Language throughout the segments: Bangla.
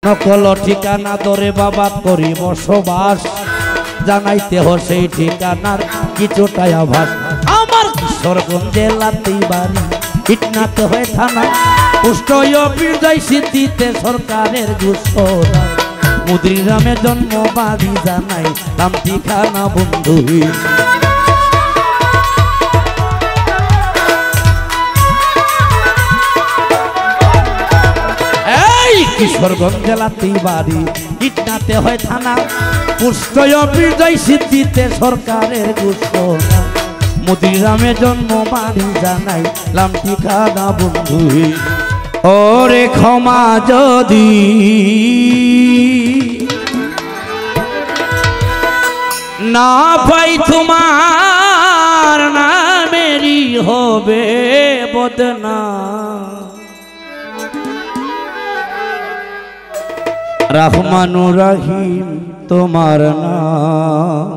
নকল ঠিকানা ধরে বাবা করি বসবাস, জানাইতে হ সেই ঠিকানার কিছুটাই আভাস। আমার কিশোরগঞ্জে লাতি বাড়ি, ইটনাতে হয়ে থানা, পুষ্ট বিজয় সিদ্ধিতে সরকারের ঘোষণা। মুদ্রিগ্রামে জন্ম বাড়ি, জানাই নাম ঠিকানা বন্ধু। কিশোরগঞ্জ জেলাতে বাড়ি, ইটনাতে হয় থানা, পুষ্ট বিজয় সিদ্ধিতে সরকারের ঘোষণা। মুদ্রিগ্রামে জন্ম বাড়ি, জানাই নাম ঠিকানা বন্ধু। ওরে ক্ষমা যদি না পাই তোমার নামেরই হবে বদনাম। রহমানুর রহিম তোমার নাম,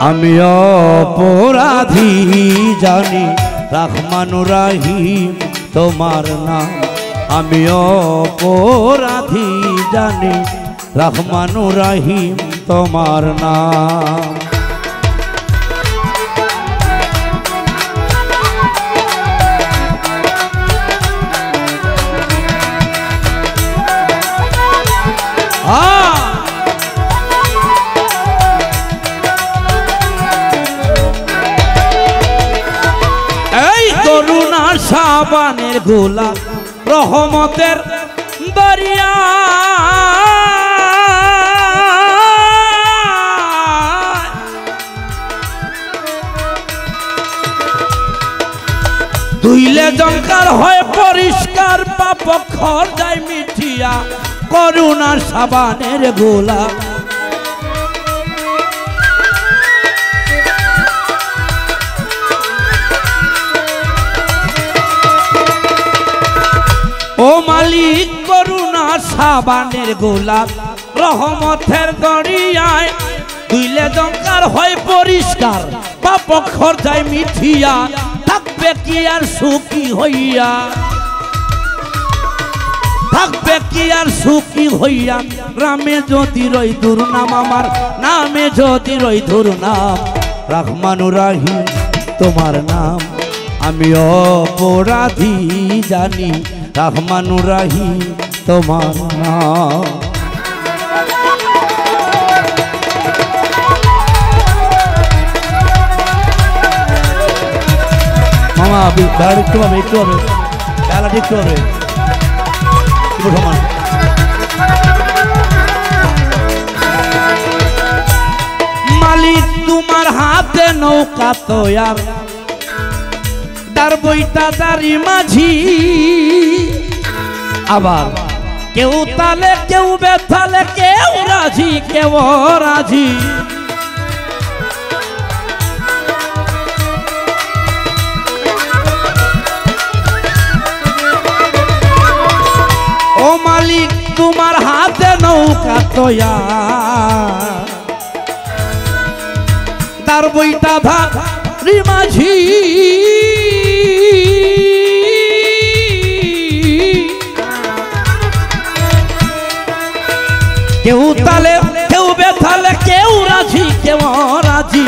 আমি অপরাধী জানি। রহমানুর রহিম তোমার নাম, আমি অপরাধী জানি। রহমানুর রহিম তোমার নাম। এই করুণার সাবানের গোলা, রহমতের দরিয়া, ধুইলে জঙ্কার হয় পরিষ্কার, পাপ খর যায় মিঠিয়া। করুণার সাবানের গোলা, ও মালিক করুণার সাবানের গোলা, রহমতের দরিয়ায় ধুইলে জঙ্কার হয় পরিষ্কার, পাপ খর যায় মিঠিয়া। থাকবে কি আর সুখী হইয়া, থাকবে কি আর সুখী হইয়া, রামে যদি রই দুর্নাম, আমার নামে যদি রই দুর্নাম। রহমানুর রহিম তোমার নাম, আমি অপরাধী জানি। রহমানুর রহিম তোমার নাম। মামা বেলা দেখতে পাবে, একটু হবে বেলা দেখতে হবে। মালিক তোমার হাতে নৌকা তৈয়ার, তার বইটা দাঁড়ি মাঝি। আবার কেউ তালে কেউ বেথালে, কেউ রাজি কেউ রাজি। ও মালিক তোমার হাতে নৌকা তৈয়ার, তার বইটা দাঁড়ি মাঝি। কেউ তালে কেউ বেথালে, কেউ রাজি কেউ রাজি।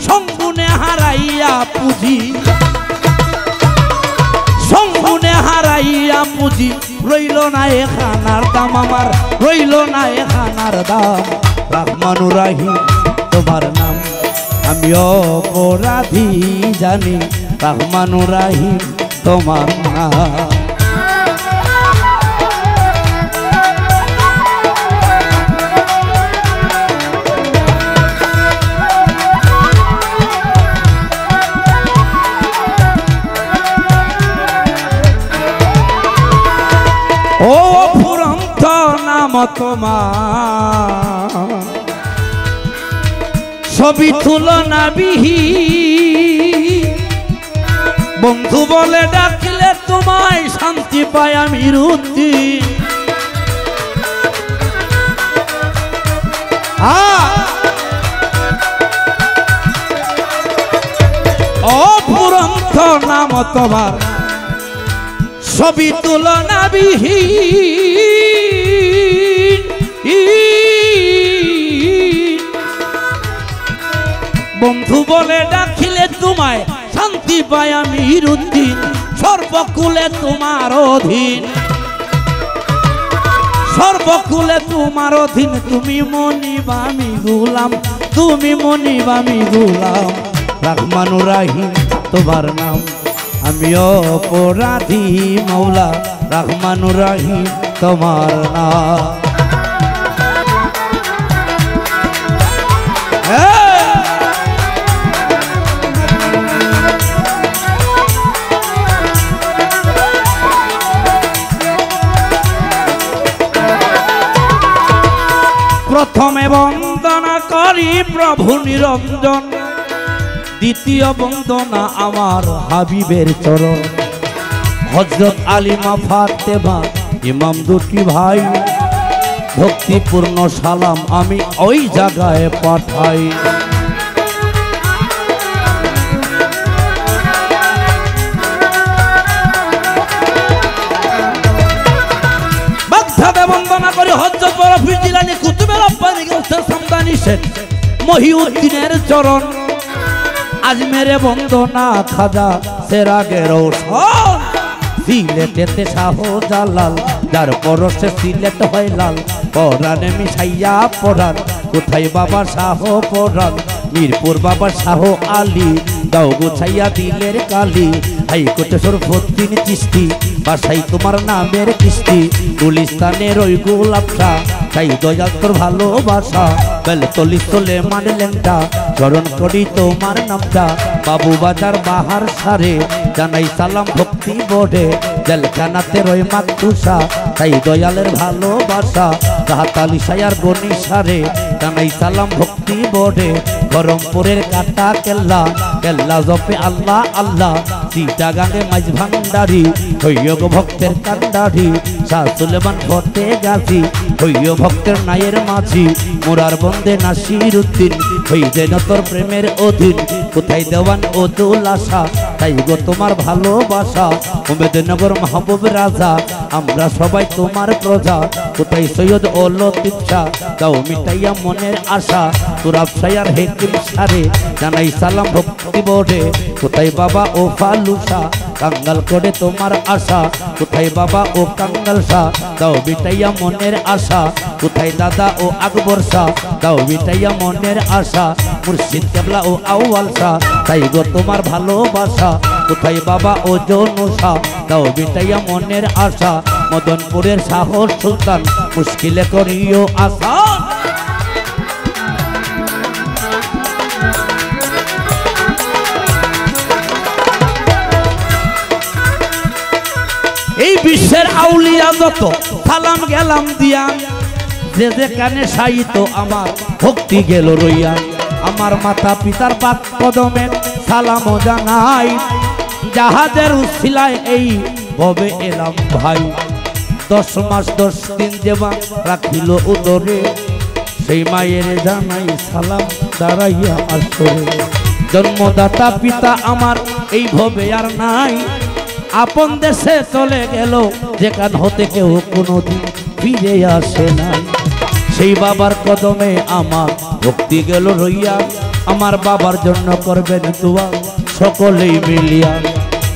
সঙ্গুনে হারাইয়া পুঁজি, সঙ্গুনে হারাইয়া পুঁজি। রইল না এখানার দাম, আমার রইল না এখানার দাম। রহমানুর রহিম তোমার নাম, আমি অপরাধী জানি। রহমানুর রহিম তোমার নাম। ও ফুরন্ত নাম তোমার, ছবি তুলনা বিহি। বন্ধু বলে ডাকলে তোমায় শান্তি পাই আমি রুদ্ধি। অফুরন্ত নাম তোমার, সবই তুলনাবিহীন বন্ধু বলে ডাকিলে তোমায় শান্তি পাই আমি রুদ্দিন সর্বকুলে তোমার অধীন সর্বকুলে তোমার অধীন তুমি মনিব আমি গুলাম তুমি মনিব আমি গুলাম রহমানুর রহিম তোমার নাম আমি অপরাধী মৌলা রহমানুর রহিম তোমার নাম প্রথমে বন্দনা করি প্রভু নিরঞ্জন দ্বিতীয় বন্দনা আমার হাবিবের চরণ হযরত আলিমা ফাতেমা ইমাম দুটি ভাই ভক্তিপূর্ণ সালাম আমি ওই জায়গায় পাঠাই বাগদাদে বন্দনা করি হযরত বরফি জিলানী কুতুবে রব্বানী গাউসুল সামদানী শেখ মহিউদ্দিনের চরণ আজমেরে বন্দনা খাজা সেরাগে রৌশন সিলেটেতে শাহ জালাল যার পরশে সিলেট হয় লাল পরাণে মিশাইয়া পরাণ কোথায় বাবা শাহ পরাণ মিরপুর বাবা শাহ আলী দাও গুছাইয়া দিলের কালি হাইকোর্টে সরফুদ্দিন চিশতি বাসাই তোমার নামের কিস্তি গুলিস্তানের ওই গোলাপশা তাই দয়াল তোর ভালোবাসা বেলতলি চলে মানে লেংটা স্মরণ করি তোমার নামটা বাবু বাজার বাহার সারে জানাই সালাম ভক্তি বোর্ডে জেলখানাতে রই মাতুষা তাই দয়ালের ভালোবাসা কাহাতালি সায়ার গনি সারে জানাই সালাম ভক্তি বোর্ডে গরমপুরের কাটা কেল্লা কেল্লা জপে আল্লাহ আল্লাহ চিটাগাঙ্গে মাঝ ভান্ডারি হইয়গ ভক্তের কান্ডারি শাহ সুলেমান ফতে গাছি হইয় ভক্তের নায়ের মাঝি মোরার বন্দে নাসির উদ্দিন হই যেন তোর প্রেমের অধীন কোথায় দেওয়ান ও দোলাসা তাই গো তোমার ভালোবাসা উমেদনগর মাহবুব রাজা আমরা সবাই তোমার প্রজা কোথায় সৈয়দ ও লতিফ শাহ দাও মিটাইয়া মনের আশা তুরাব সায়ার হেকিম সারে জানাই সালাম ভক্তি বোর্ডে কোথায় বাবা ও ফালুসা কাঙ্গাল করে তোমার আশা কোথায় বাবা ও কাঙ্গাল শাহ দাও মিটাইয়া মনের আশা কোথায় দাদা ও আকবর শাহ দাও মিটাইয়া মনের আশা মুর্শিদ কেবলা ও আউয়াল শাহ তাই গো তোমার ভালোবাসা কোথায় বাবা ও জনুষা দাও মিটাইয়া মনের আশা মদনপুরের শাহ সুলতান মুশকিলে করিও আশা এই বিশ্বের আউলিয়া যত সালাম গেলাম দিয়া যে যেখানে সাইত আমার ভক্তি গেল রইয়া আমার মাতা পিতার পাদ কদমে সালাম জানাই জাহাজের উছিলায় এই ভবে এলাম ভাই 10 মাস 10 দিন যেবা রাখিল উদরে সেই মায়ের জানাই সালাম দাঁড়াইয়া আসরে জন্মদাতা পিতা আমার এই ভবে আর নাই আপন দেশে চলে গেল যেখান হতে কেউ কোনোদিন ফিরে আসে না সেই বাবার কদমে আমার ভক্তি গেল রইয়া আমার বাবার জন্য করবেন দোয়া সকলেই মিলিয়া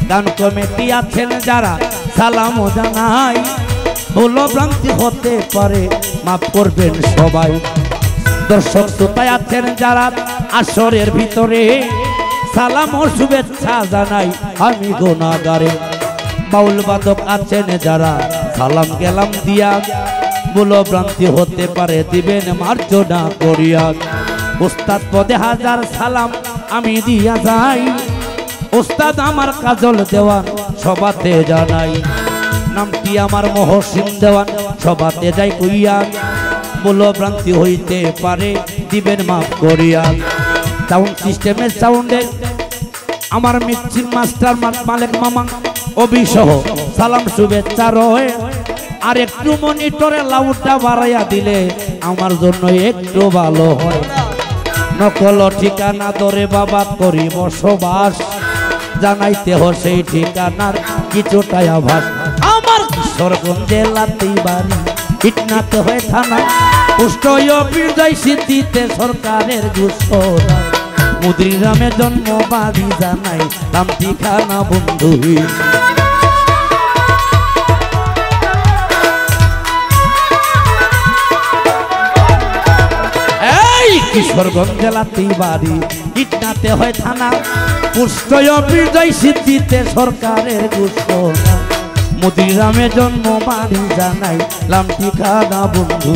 গান কমিটি আছেন যারা সালাম জানাই ভুল ভ্রান্তি হতে পারে মাফ করবেন সবাই দর্শক শ্রোতায় আছেন যারা আসরের ভিতরে সালাম ও শুভেচ্ছা জানাই আমি গুনাহগারে বাউল বাদক আছেন যারা সালাম গেলাম দিয়া ভুল ভ্রান্তি হতে পারে দিবেন মার্জনা করিয়া উস্তাদ পদে হাজার সালাম আমি দিয়া যাই উস্তাদ আমার কাজল দেওয়ান সবাতে জানাই নামটি আমার মহসিন দেওয়ান সবাতে যাই কইয়া ভুল ভ্রান্তি হইতে পারে দিবেন মাফ করিয়া সাউন্ড সিস্টেমের সাউন্ডে আমার মিক্সিং মাস্টার মালিক মামা অবিসহ সালাম শুভেচ্ছা রয়ে আর একটু মনিটরে লাউডটা বাড়াইয়া দিলে আমার জন্য একটু ভালো হয় নকল ঠিকানা ধরে বাবা করি বসবাস জানাইতে হয় সেই ঠিকানার কিছুটাই আভাস কিশোরগঞ্জে লাতি বাড়ি ইটনাতে হয়ে থানা পুষ্ট বিজয় সিদ্ধিতে সরকারের ঘোষণা মুদ্রিরামে জন্ম বাড়ি জানাই নাম ঠিকানা বন্ধু কিশোরগঞ্জে লাতি বাড়ি ইটনাতে হয় থানা পুষ্ট বিজয় সিদ্ধিতে সরকারের ঘোষণা মুদ্রিরামে জন্ম বাড়ি জানাই নাম ঠিকানা বন্ধু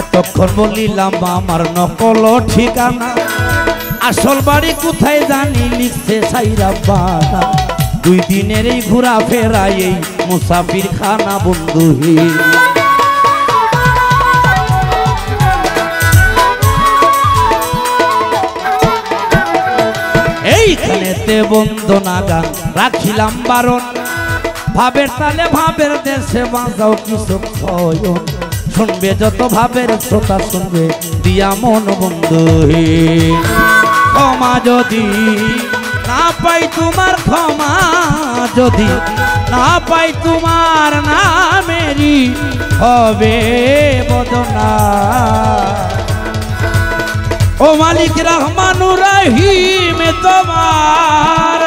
এতক্ষণ বলিলাম আমার নকল ঠিকানা আসল বাড়ি কোথায় জানি লিখছে সাইরা বানা 2 দিনের এই ঘোরা ফেরাই এই মুসাফির খানা বন্ধু এইখানেতে বন্দনা গান রাখিলাম বারণ ভাবের তালে ভাবের দেশে বাঁচাও কিছু ক্ষয়ন শুনবে যত ভাবের শ্রোতা শুনবে দিয়া মন বন্ধু ক্ষমা যদি না পাই তোমার ক্ষমা যদি না পাই তোমার নামেরই হবে বদনা ও মালিক রহমানুর রহিম তোমার